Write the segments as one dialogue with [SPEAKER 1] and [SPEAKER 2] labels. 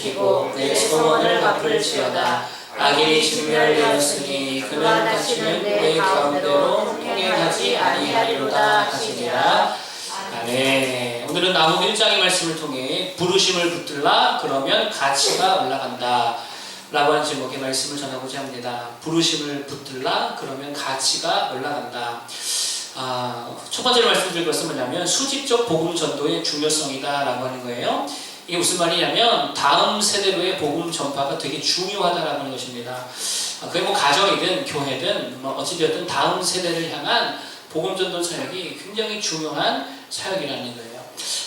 [SPEAKER 1] 지키고 내 소원을 갚을지어다. 악인이 진멸되었으니 그는 다시는 내 가운데로 통행하지 아니하리로다 하시니라. 아멘. 오늘은 나홈 1장의 말씀을 통해 부르심을 붙들라 그러면 가치가 올라간다 라고 하는 제목의 말씀을 전하고자 합니다. 부르심을 붙들라 그러면 가치가 올라간다. 첫 번째로 말씀드릴 것은 뭐냐면 수직적 복음 전도의 중요성이다 라고 하는 거예요. 이게 무슨 말이냐면 다음 세대로의 복음 전파가 되게 중요하다라고 하는 것입니다. 그게 뭐 가정이든 교회든 뭐 어찌되었든 다음 세대를 향한 복음 전도 사역이 굉장히 중요한 사역이라는 거예요.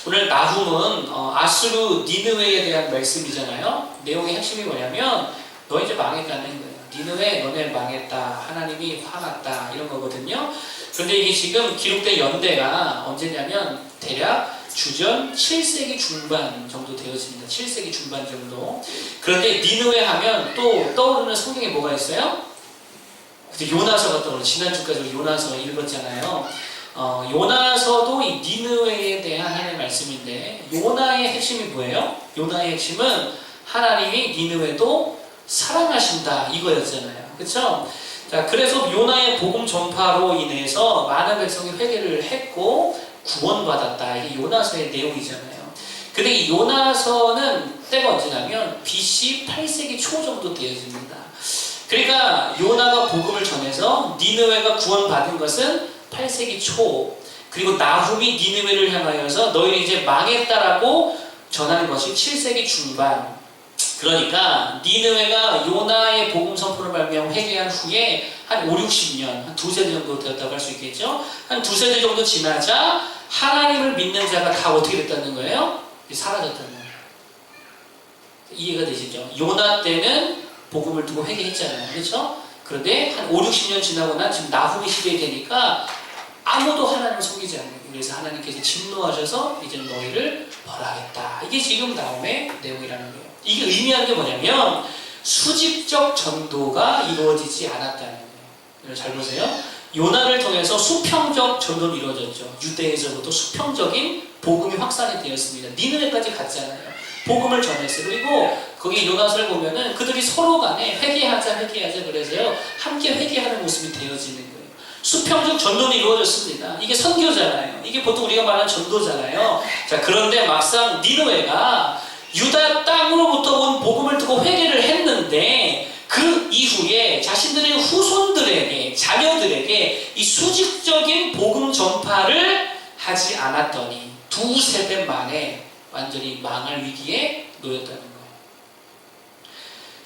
[SPEAKER 1] 오늘 나훔은 아수르 니느웨에 대한 말씀이잖아요. 내용의 핵심이 뭐냐면 너 이제 망했다는 거예요. 니느웨 너네 망했다. 하나님이 화났다. 이런 거거든요. 그런데 이게 지금 기록된 연대가 언제냐면 대략 주전 7세기 중반 정도 되어집니다. 7세기 중반 정도. 그런데 니느웨 하면 또 떠오르는 성경에 뭐가 있어요? 요나서가 떠오르는, 지난주까지 우리 요나서 읽었잖아요. 요나서도 이 니느웨에 대한 하나님의 말씀인데 요나의 핵심이 뭐예요? 요나의 핵심은 하나님이 니느웨도 사랑하신다 이거였잖아요. 그렇죠? 자, 그래서 요나의 복음 전파로 인해서 많은 백성이 회개를 했고 구원받았다. 이게 요나서의 내용이잖아요. 근데 이 요나서는 때가 언제냐면 BC 8세기 초 정도 되어집니다. 그러니까 요나가 복음을 전해서 니느웨가 구원받은 것은 8세기 초, 그리고 나훔이 니느웨를 향하여서 너희는 이제 망했다라고 전하는 것이 7세기 중반. 그러니까 니느웨가 요나의 복음 선포를 발명하고 회개한 후에 한 5, 60년, 한 두세 대 정도 되었다고 할 수 있겠죠. 한 두세 대 정도 지나자 하나님을 믿는 자가 다 어떻게 됐다는 거예요? 사라졌다는 거예요. 이해가 되시죠? 요나 때는 복음을 두고 회개했잖아요. 그렇죠? 그런데 한 5, 60년 지나고 난 지금 나훔의 시대에 되니까 아무도 하나님을 섬기지 않는 거예요. 그래서 하나님께서 진노하셔서 이제 너희를 벌하겠다. 이게 지금 나훔의 내용이라는 거예요. 이게 의미하는 게 뭐냐면 수직적 전도가 이루어지지 않았다는 거예요. 잘 보세요. 요나를 통해서 수평적 전도는 이루어졌죠. 유대에서부터 수평적인 복음이 확산이 되었습니다. 니느웨까지 갔잖아요. 복음을 전했어요. 그리고 거기 요나서를 보면은 그들이 서로 간에 회개하자 그래서요. 함께 회개하는 모습이 되어지는 거예요. 수평적 전도는 이루어졌습니다. 이게 선교잖아요. 이게 보통 우리가 말하는 전도잖아요. 자, 그런데 막상 니느웨가 유다 땅으로부터 온 복음을 듣고 회개를 했는데 그 이후에 자신들의 후손들에게, 자녀들에게 이 수직적인 복음 전파를 하지 않았더니 두세대 만에 완전히 망할 위기에 놓였다는 거예요.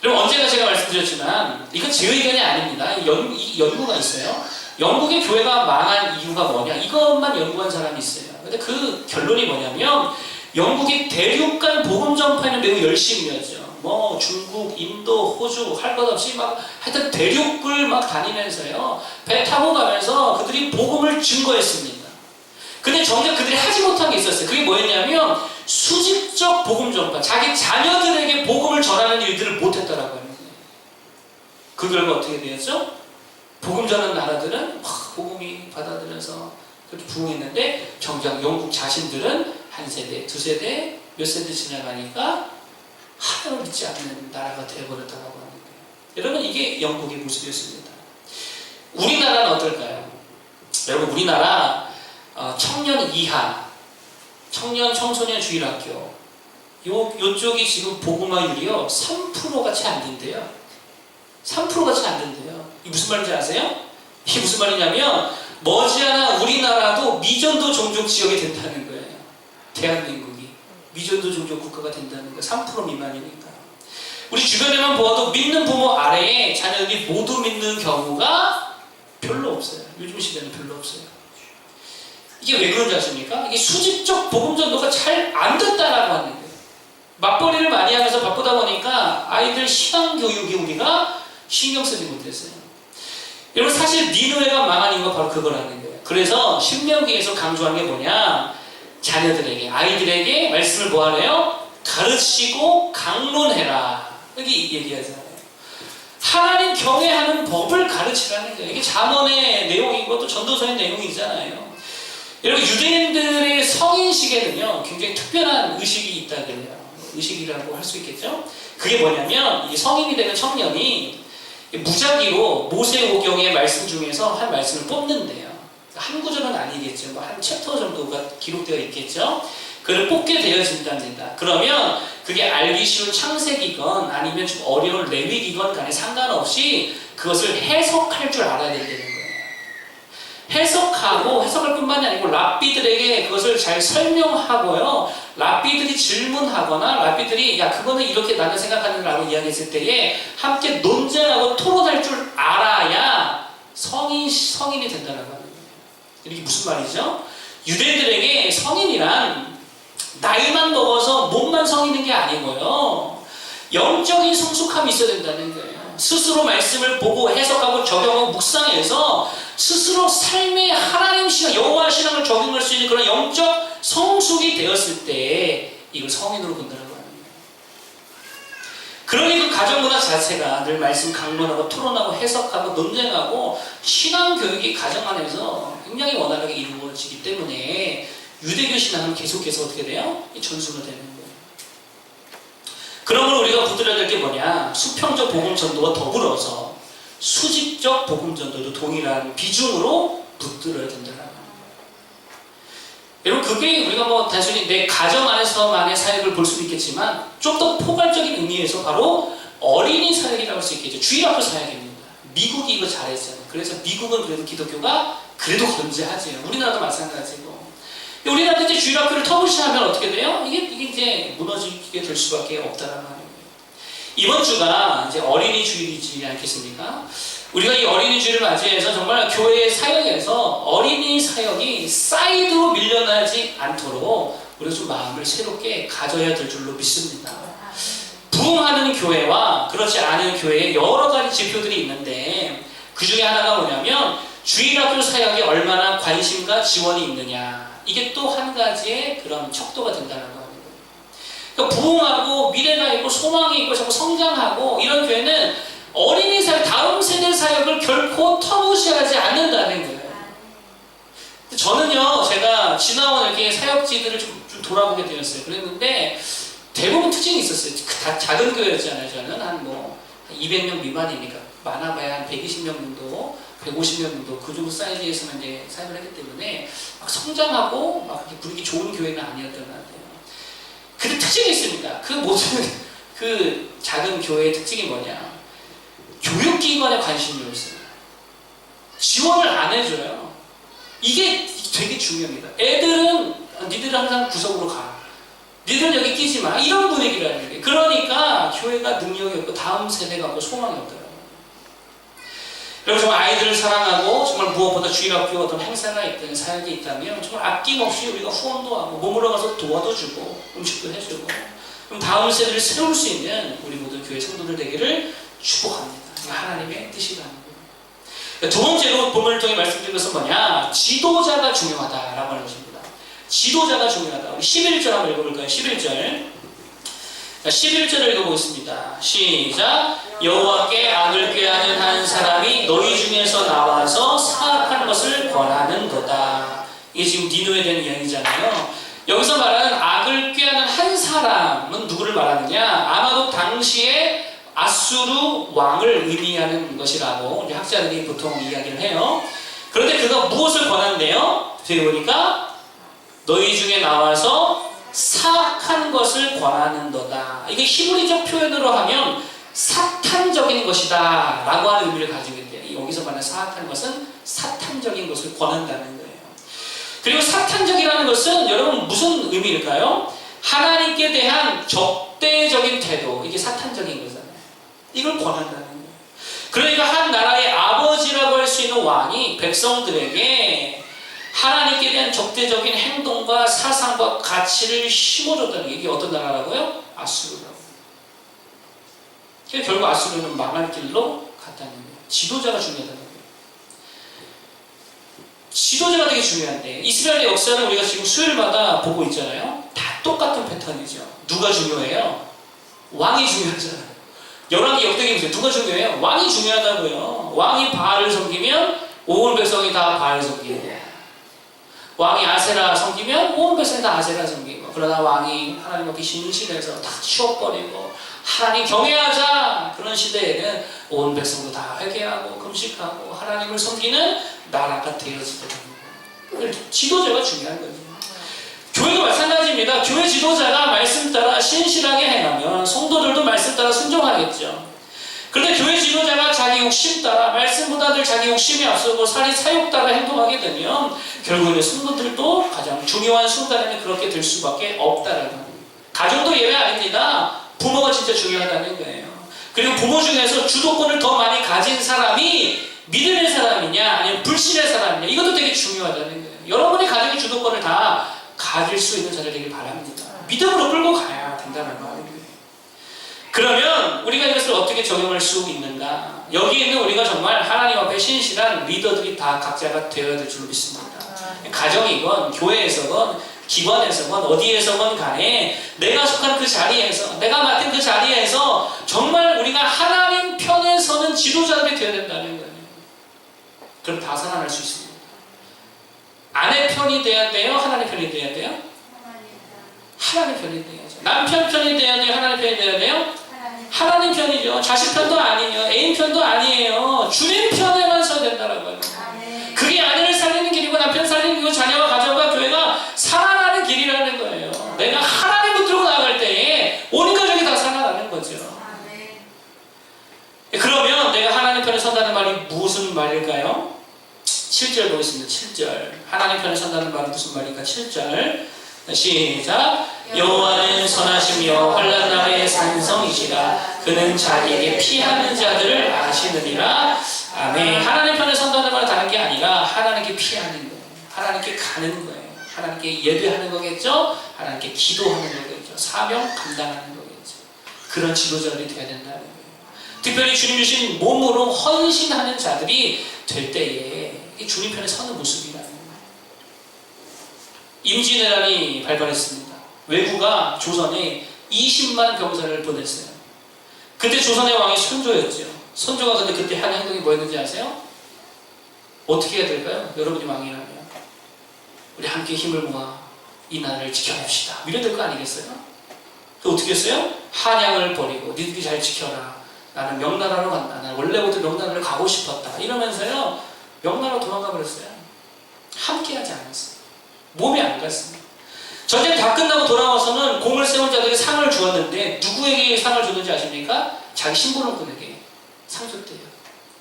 [SPEAKER 1] 그럼 언제나 제가 말씀드렸지만 이건 제 의견이 아닙니다. 이 연구가 있어요. 영국의 교회가 망한 이유가 뭐냐, 이것만 연구한 사람이 있어요. 근데 그 결론이 뭐냐면 영국이 대륙 간 복음 전파에는 매우 열심히 했죠. 뭐 중국, 인도, 호주 할 것 없이 막 하여튼 대륙을 막 다니면서요. 배 타고 가면서 그들이 복음을 증거했습니다. 근데 정작 그들이 하지 못한 게 있었어요. 그게 뭐였냐면 수직적 복음 전파, 자기 자녀들에게 복음을 전하는 일들을 못했다라고 하는 거예요. 그 결과 어떻게 되었죠? 복음 전하는 나라들은 복음이 받아들여서 그렇게 부흥했는데 정작 영국 자신들은 한 세대, 두 세대, 몇 세대 지나가니까 하나님을 믿지 않는 나라가 되어버렸다고 하는 거예요. 여러분, 이게 영국의 모습이었습니다. 우리나라는 어떨까요? 여러분, 우리나라 청년 이하, 청년 청소년 주일학교 요쪽이 지금 복음화율이요 3%가 채 안 된대요. 3%가 채 안 된대요. 이게 무슨 말인지 아세요? 이게 무슨 말이냐면 머지않아 우리나라도 미전도 종족 지역이 된다는 거예요. 대한민국이 미전도 종족 국가가 된다는 거예요. 3% 미만이니까. 우리 주변에만 보아도 믿는 부모 아래에 자녀들이 모두 믿는 경우가 별로 없어요. 요즘 시대는 별로 없어요. 이게 왜 그런지 아십니까? 이게 수직적 복음 전도가 잘 안 됐다라고 하는 거예요. 맞벌이를 많이 하면서 바쁘다 보니까 아이들 신앙 교육이 우리가 신경 쓰지 못했어요. 여러분, 사실 니느웨가 망한 이유가 바로 그거라는 거예요. 그래서 신명기에서 강조하는 게 뭐냐? 자녀들에게, 아이들에게 말씀을 뭐하래요? 가르치고 강론해라. 여기 얘기하잖아요. 하나님 경외하는 법을 가르치라는 거예요. 이게 잠언의 내용이고 또 전도서의 내용이잖아요. 여러분, 유대인들의 성인식에는요 굉장히 특별한 의식이 있다 그래요. 의식이라고 할 수 있겠죠. 그게 뭐냐면 이 성인이 되는 청년이 무작위로 모세오경의 말씀 중에서 한 말씀을 뽑는데요. 한 구절은 아니겠죠. 한 챕터 정도가 기록되어 있겠죠. 그걸 뽑게 되어진답니다. 그러면 그게 알기 쉬운 창세기건 아니면 좀 어려운 레위기건 간에 상관없이 그것을 해석할 줄 알아야 된다는 거예요. 해석하고 해석할 뿐만이 아니고 랍비들에게 그것을 잘 설명하고요. 랍비들이 질문하거나 랍비들이 야 그거는 이렇게 나는 생각하는라고 이야기했을 때에 함께 논쟁하고 토론할 줄 알아야 성인이 된다는 거예요. 이게 무슨 말이죠? 유대인들에게 성인이란 나이만 먹어서 몸만 성인인 게 아니고요. 영적인 성숙함이 있어야 된다는 거예요. 스스로 말씀을 보고 해석하고 적용하고 묵상해서 스스로 삶의 하나님 신앙, 여호와 신앙을 적용할 수 있는 그런 영적 성숙이 되었을 때 이걸 성인으로 본다는 거예요. 그러니 그 가정문화 자체가 늘 말씀 강론하고 토론하고 해석하고 논쟁하고 신앙교육이 가정 안에서 굉장히 원활하게 이루어지기 때문에 유대교 신앙은 계속해서 어떻게 돼요? 전수가 되는 거예요. 그러므로 우리가 붙들어야 될 게 뭐냐? 수평적 복음 전도와 더불어서 수직적 복음 전도도 동일한 비중으로 붙들어야 된다는 거예요. 여러분 그게 우리가 뭐 단순히 내 가정 안에서만의 사역을 볼 수도 있겠지만 좀 더 포괄적인 의미에서 바로 어린이 사역이라고 할 수 있겠죠. 주일학교 사역입니다. 미국이 이거 잘했잖아요. 그래서 미국은 그래도 기독교가 그래도 건재하지. 우리나라도 마찬가지고. 우리나라도 이제 주일학교를 터부시하면 어떻게 돼요? 이게 이제 무너지게 될 수밖에 없다라는 거예요. 이번 주가 이제 어린이 주일이지 않겠습니까? 우리가 이 어린이 주일을 맞이해서 정말 교회 사역에서 어린이 사역이 사이드로 밀려나지 않도록 우리가 좀 마음을 새롭게 가져야 될 줄로 믿습니다. 부흥하는 교회와 그렇지 않은 교회에 여러 가지 지표들이 있는데 그 중에 하나가 뭐냐면 주일학교 사역에 얼마나 관심과 지원이 있느냐. 이게 또 한 가지의 그런 척도가 된다는 거예요. 그러니까 부흥하고 미래가 있고 소망이 있고 자꾸 성장하고 이런 교회는 어린이 사역, 다음 세대 사역을 결코 터무시하지 않는다는 거예요. 저는요, 제가 지나온 이렇게 사역지들을 좀 돌아보게 되었어요. 그랬는데 대부분 특징이 있었어요. 다 작은 교회였잖아요. 저는 한 200명 미만이니까 많아봐야 한 120명 정도, 150명 정도 그 정도 사이즈에서만 이제 사역을 했기 때문에 막 성장하고 막 그렇게 분위기 좋은 교회는 아니었던 것 같아요. 근데 특징이 있습니다. 그 모든 그 작은 교회의 특징이 뭐냐? 교육기관에 관심이 없어요. 지원을 안 해줘요. 이게 되게 중요합니다. 애들은 니들은 항상 구석으로 가. 니들은 여기 끼지 마. 이런 분위기라는 거예요. 그러니까 교회가 능력이 없고 다음 세대가 없고 소망이 없더라고요. 그리고 정말 아이들을 사랑하고 정말 무엇보다 주일학교 어떤 행사가 있든 사역이 있다면 정말 아낌없이 우리가 후원도 하고 몸으로 가서 도와도 주고 음식도 해주고 그럼 다음 세대를 세울 수 있는 우리 모든 교회 성도들 되기를 축복합니다. 하나님의 뜻이라는 거예요. 두 번째로 본문을 통해 말씀드린 것은 뭐냐? 지도자가 중요하다라고 하는 것입니다. 지도자가 중요하다. 우리 11절 한번 읽어볼까요? 11절. 11절을 읽어보겠습니다. 시작. 여호와께 악을 꾀하는 한 사람이 너희 중에서 나와서 사악한 것을 권하는도다. 이게 지금 니누에 대한 이야기잖아요. 여기서 말하는 악을 꾀하는 한 사람은 누구를 말하느냐? 아마도 당시에 아수르 왕을 의미하는 것이라고 이제 학자들이 보통 이야기를 해요. 그런데 그가 무엇을 권한대요? 뒤에 보니까 너희 중에 나와서 사악한 것을 권하는도다. 이게 히브리적 표현으로 하면 사탄적인 것이다 라고 하는 의미를 가지고 있대요. 여기서 말하는 사악한 것은 사탄적인 것을 권한다는 거예요. 그리고 사탄적이라는 것은 여러분 무슨 의미일까요? 하나님께 대한 적대적인 태도, 이게 사탄적인 거잖아요. 이걸 권한다는 거예요. 그러니까 한 나라의 아버지라고 할 수 있는 왕이 백성들에게 하나님께 대한 적대적인 행동과 사상과 가치를 심어줬다는 게 이게 어떤 나라라고요? 아수르라고. 그래서 결국 아수르는 망할 길로 갔다는 거예요. 지도자가 중요하다는 거예요. 지도자가 되게 중요한데 이스라엘의 역사는 우리가 지금 수요일마다 보고 있잖아요. 다 똑같은 패턴이죠. 누가 중요해요? 왕이 중요하잖아요. 열왕기 역대기 보세요. 누가 중요해요? 왕이 중요하다고요. 왕이 바알을 섬기면 온 백성이 다 바알을 섬기는 거예요. 왕이 아세라 섬기면 온 백성이 다 아세라 섬기고, 그러다 왕이 하나님 앞에 신실해서 다 치워버리고 하나님 경외하자 그런 시대에는 온 백성도 다 회개하고 금식하고 하나님을 섬기는 나라가 되어지더라고요. 지도자가 중요한 거죠. 교회도 마찬가지입니다. 교회 지도자가 말씀 따라 신실하게 행하면 성도들도 말씀 따라 순종하겠죠. 그런데 교회 지도자가 자기 욕심 따라 말씀보다 늘 자기 욕심이 앞서고 사욕 따라 행동하게 되면 결국에는 성도들도 가장 중요한 순간에는 그렇게 될 수밖에 없다라는 거예요. 가정도 예외 아닙니다. 부모가 진짜 중요하다는 거예요. 그리고 부모 중에서 주도권을 더 많이 가진 사람이 믿음의 사람이냐 아니면 불신의 사람이냐, 이것도 되게 중요하다는 거예요. 여러분이 가정의 주도권을 다 가질 수 있는 자들 되길 바랍니다. 믿음으로 끌고 가야 된다는 거예요. 그러면 우리가 이것을 어떻게 적용할 수 있는가? 여기 있는 우리가 정말 하나님 앞에 신실한 리더들이 다 각자가 되어야 될 줄 믿습니다. 가정이건 교회에서건 기관에서건 어디에서건 간에 내가 속한 그 자리에서, 내가 맡은 그 자리에서 정말 우리가 하나님 편에 서는 지도자들이 되어야 된다는 거예요. 그럼 다 살아날 수 있습니다. 아내 편이 돼야 돼요? 하나님 편이 돼야 돼요? 하나님 편이 돼야죠. 남편 편이 돼야 돼요? 하나님 편이 돼야 돼요? 하나님 편이죠. 자식 편도 아니에요. 애인 편도 아니에요. 주님 편에만 서야 된다라고요. 그게 아내를 살리는 길이고 남편 살리는 길이고 자녀와 가정과 교회가 살아나는 길이라는 거예요. 내가 하나님 붙들고 나갈 때에 온 가족이 다 살아나는 거죠. 그러면 내가 하나님 편에 선다는 말이 무슨 말일까요? 7절 보겠습니다. 7절. 하나님 편에 선다는 말은 무슨 말일까? 7절. 시작. 여호와는 선하시며 환난 날의 산성이시라. 그는 자기에게 피하는 자들을 아시느니라. 아멘. 하나님 편에 선다는 말은 다른 게 아니라 하나님께 피하는 거예요. 하나님께 가는 거예요. 하나님께 예배하는 거겠죠. 하나님께 기도하는 거겠죠. 사명 감당하는 거겠죠. 그런 지도자들이 되어야 된다는 거예요. 특별히 주님 주신 몸으로 헌신하는 자들이 될 때에 주님 편에 서는 모습이라는 거예요. 임진왜란이 발발했습니다. 왜구가 조선에 20만 병사를 보냈어요. 그때 조선의 왕이 선조였죠. 선조가 근데 그때 한 행동이 뭐였는지 아세요? 어떻게 해야 될까요? 여러분이 왕이라면 우리 함께 힘을 모아 이 나라를 지켜냅시다. 이래야 될 거 아니겠어요? 그 어떻게 했어요? 한양을 버리고 니들이 잘 지켜라. 나는 명나라로 간다. 나는 원래부터 명나라를 가고 싶었다. 이러면서요 명나라로 도망가 버렸어요. 함께 하지 않았어요. 몸이 안 갔습니다. 전쟁 다 끝나고 돌아와서는 공을 세운 자들에게 상을 주었는데 누구에게 상을 줬는지 아십니까? 자기 신부름꾼에게 상 줬대요.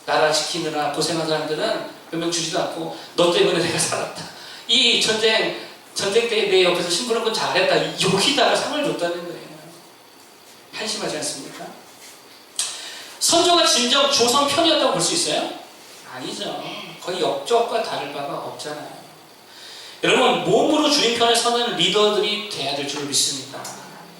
[SPEAKER 1] 나라 지키느라 고생한 사람들은 몇 명 주지도 않고 너 때문에 내가 살았다. 이 전쟁 때 내 옆에서 신부름꾼 잘했다. 여기다가 상을 줬다는 거예요. 한심하지 않습니까? 선조가 진정 조선 편이었다고 볼 수 있어요? 아니죠. 거의 역적과 다를 바가 없잖아요. 여러분, 몸으로 주님 편에 서는 리더들이 돼야 될 줄 믿습니다.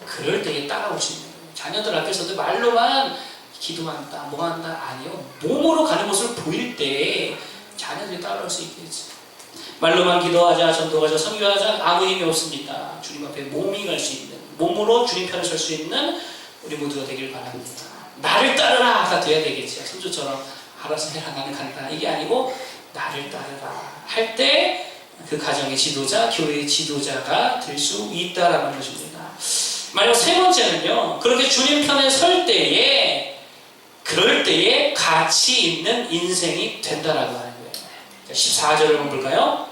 [SPEAKER 1] 그럴 때에 따라오시는 거예요. 자녀들 앞에서도 말로만 기도한다, 뭐 한다, 아니요. 몸으로 가는 모습을 보일 때 자녀들이 따라올 수 있겠지. 말로만 기도하자, 전도하자, 선교하자 아무 힘이 없습니다. 주님 앞에 몸이 갈 수 있는, 몸으로 주님 편에 설 수 있는 우리 모두가 되길 바랍니다. 나를 따르라가 돼야 되겠지. 선조처럼 알아서 해라, 나는 간다. 이게 아니고 나를 따르라 할 때 그 가정의 지도자, 교회의 지도자가 될 수 있다라는 것입니다. 마지막 세 번째는요, 그렇게 주님 편에 설 때에, 그럴 때에 가치 있는 인생이 된다라고 하는 거예요. 14절을 한번 볼까요?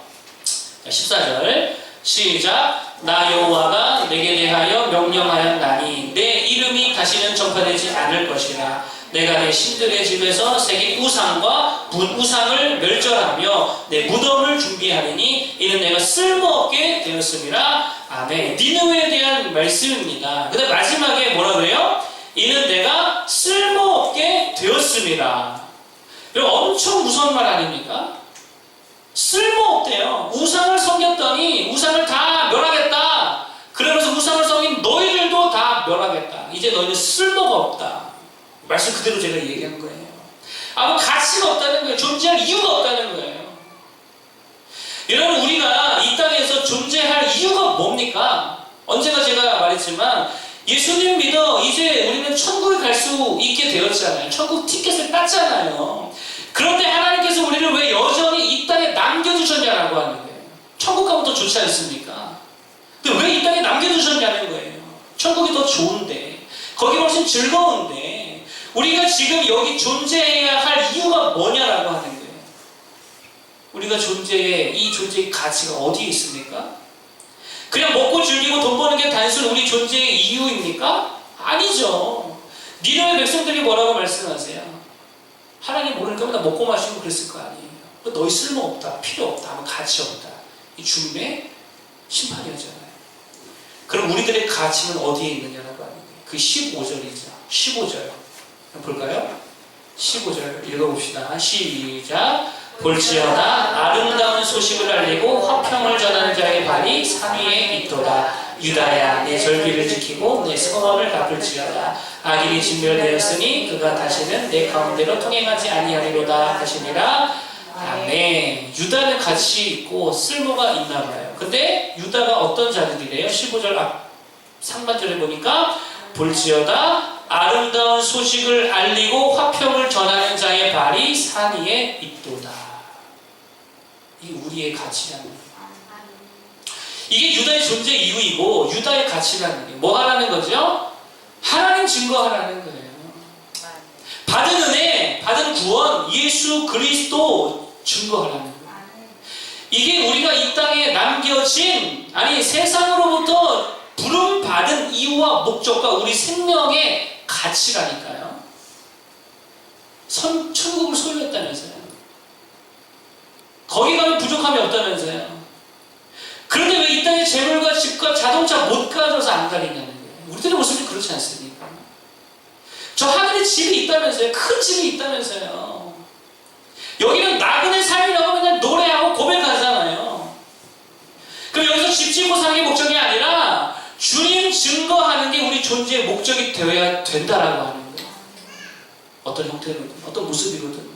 [SPEAKER 1] 14절 시작. 나 여호와가 내게 대하여 명령하였나니 내 이름이 다시는 전파되지 않을 것이라. 내가 내 신들의 집에서 새긴 우상과 우상을 멸절하며 내 무덤을 준비하리니 이는 내가 쓸모없게 되었음이라. 아멘. 니느웨에 대한 말씀입니다. 근데 마지막에 뭐라고 해요? 이는 내가 쓸모없게 되었음이라. 이거 엄청 무서운 말 아닙니까? 쓸모없대요. 우상을 섬겼더니 우상을 다 멸하겠다. 그러면서 우상을 섬긴 너희들도 다 멸하겠다. 이제 너희는 쓸모가 없다. 말씀 그대로 제가 얘기한 거예요. 아무 가치가 없다는 거예요. 존재할 이유가 없다는 거예요. 여러분, 우리가 이 땅에서 존재할 이유가 뭡니까? 언제나 제가 말했지만 예수님 믿어 이제 우리는 천국에 갈 수 있게 되었잖아요. 천국 티켓을 땄잖아요. 그런데 하나님께서 우리를 왜 여전히 이 땅에 남겨두셨냐라고 하는 거예요. 천국 가면 더 좋지 않습니까? 근데 왜 이 땅에 남겨두셨냐는 거예요. 천국이 더 좋은데, 거기 훨씬 즐거운데, 우리가 지금 여기 존재해야 할 이유가 뭐냐라고 하는 거예요. 우리가 이 존재의 가치가 어디에 있습니까? 그냥 먹고 즐기고 돈 버는 게 단순 우리 존재의 이유입니까? 아니죠. 니네의 백성들이 뭐라고 말씀하세요? 하나님 모르니까 맨날 먹고 마시고 그랬을 거 아니에요. 너희 쓸모없다, 필요 없다, 아무 가치 없다. 이 주님의 심판이었잖아요. 그럼 우리들의 가치는 어디에 있느냐라고 하는 거예요. 그 15절이죠. 15절. 볼까요? 15절 읽어봅시다. 시작. 볼지어다 아름다운 소식을 알리고 화평을 전하는 자의 발이 산 위에 있도다. 유다야 내 절기를 지키고 내 서원을 갚을지어다. 악인이 진멸되었으니 그가 다시는 내 가운데로 통행하지 아니하리로다 하시니라. 아멘. 유다는 가치 있고 쓸모가 있나 봐요. 근데 유다가 어떤 자들이래요? 15절 앞 상반절에 보니까 볼지어다 아름다운 소식을 알리고 화평을 전하는 자의 발이 산 위에 있도다. 이게 우리의 가치라는 거예요. 이게 유다의 존재 이유이고 유다의 가치라는 게 뭐 하라는 거죠? 하나님 증거하라는 거예요. 받은 은혜, 받은 구원, 예수 그리스도 증거하라는 거예요. 이게 우리가 이 땅에 남겨진, 아니 세상으로부터 부름받은 이유와 목적과 우리 생명의 가치라니까요. 천국을 소유했다면서요. 거기 가면 부족함이 없다면서요. 그런데 왜 이 땅에 재물과 집과 자동차 못 가져서 안 다니냐는 거예요. 우리들의 모습이 그렇지 않습니까? 저 하늘에 집이 있다면서요. 큰 집이 있다면서요. 여기는 나그네 삶이라고 맨날 노래하고 고백하잖아요. 그럼 여기서 집 짓고 사는 게 목적이 아니라 주님 증거하는 게 우리 존재의 목적이 되어야 된다라고 하는 거예요. 어떤 형태로든, 어떤 모습이로든,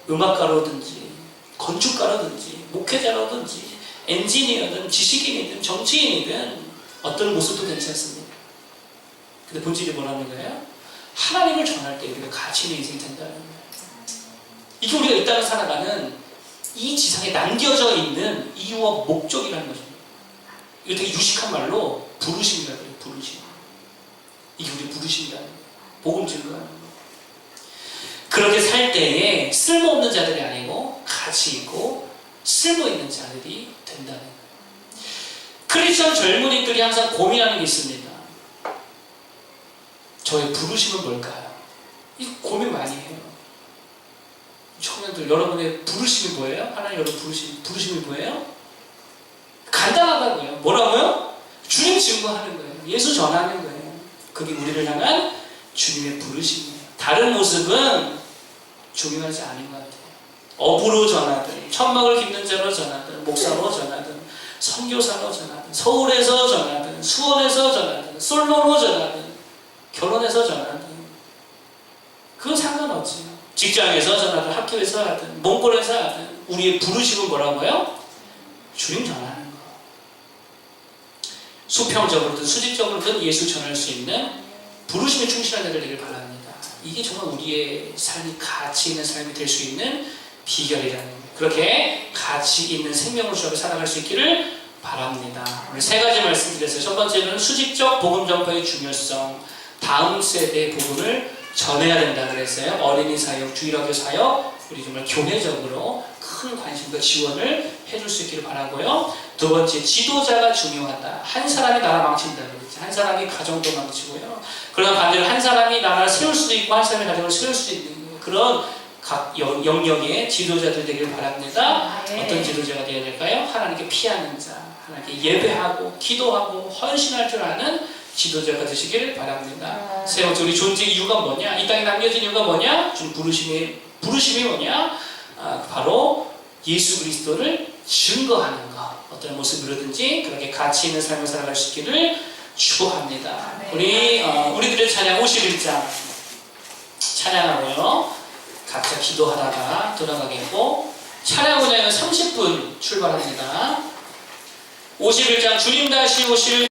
[SPEAKER 1] 음악가로든지, 건축가로든지, 목회자로든지, 엔지니어든, 지식인이든, 정치인이든, 어떤 모습도 괜찮습니다. 근데 본질이 뭐라는 거예요? 하나님을 전할 때 우리가 가치 있는 인생이 된다는 거예요. 이게 우리가 이 땅을 살아가는 이 지상에 남겨져 있는 이유와 목적이라는 거죠. 이거 되게 유식한 말로 부르심이라고 해요. 부르심. 이게 우리 부르심이라는 거예요. 복음 증거하는 거예요. 그렇게 살 때에 쓸모없는 자들이 아니고 가치 있고 쓸모 있는 자들이 된다는 거예요. 크리스천 젊은이들이 항상 고민하는 게 있습니다. 저의 부르심은 뭘까요? 이 고민 많이 해요. 청년들, 여러분의 부르심이 뭐예요? 하나님 여러분 부르심이 뭐예요? 간단하다고요. 뭐라고요? 주님 증거하는 거예요. 예수 전하는 거예요. 그게 우리를 향한 주님의 부르심이에요. 다른 모습은 중요하지 않은 것 같아요. 업으로 전하든, 천막을 깃는 자로 전하든, 목사로 전하든, 선교사로 전하든, 서울에서 전하든, 수원에서 전하든, 솔로로 전하든, 결혼해서 전하든, 그건 상관없지요. 직장에서 전하든, 학교에서 하든, 몽골에서 하든, 우리의 부르심은 뭐라고요? 주님 전하는 거. 수평적으로든 수직적으로든 예수 전할 수 있는 부르심에 충실한 자들 되길 바랍니다. 이게 정말 우리의 삶이 가치 있는 삶이 될 수 있는 비결이라는 거예요. 그렇게 가치 있는 생명을 주하고 살아갈 수 있기를 바랍니다. 오늘 세 가지 말씀드렸어요. 첫 번째는 수직적 복음 전파의 중요성, 다음 세대의 복음을 전해야 된다 그랬어요. 어린이 사역, 주일학교 사역, 우리 정말 교회적으로 큰 관심과 지원을 해줄 수 있기를 바라고요. 두 번째, 지도자가 중요하다. 한 사람이 나라 망친다 그랬죠. 한 사람이 가정도 망치고요. 그러나 반대로 한 사람이 나라를 세울 수도 있고 한 사람이 가정을 세울 수도 있는 그런 각 영역의 지도자들 되기를 바랍니다. 어떤 지도자가 되어야 될까요? 하나님께 피하는 자, 하나님께 예배하고 기도하고 헌신할 줄 아는 지도자가 되시기를 바랍니다. 세 번째, 우리 존재 이유가 뭐냐? 이 땅에 남겨진 이유가 뭐냐? 좀 부르심이 뭐냐? 바로 예수 그리스도를 증거하는 것. 어떤 모습이라든지 그렇게 가치 있는 삶을 살아갈 수 있기를 축복합니다. 우리들의 찬양 51장 찬양하고요. 각자 기도하다가 돌아가겠고, 찬양 운행은 30분 출발합니다. 51장 주님 다시 오실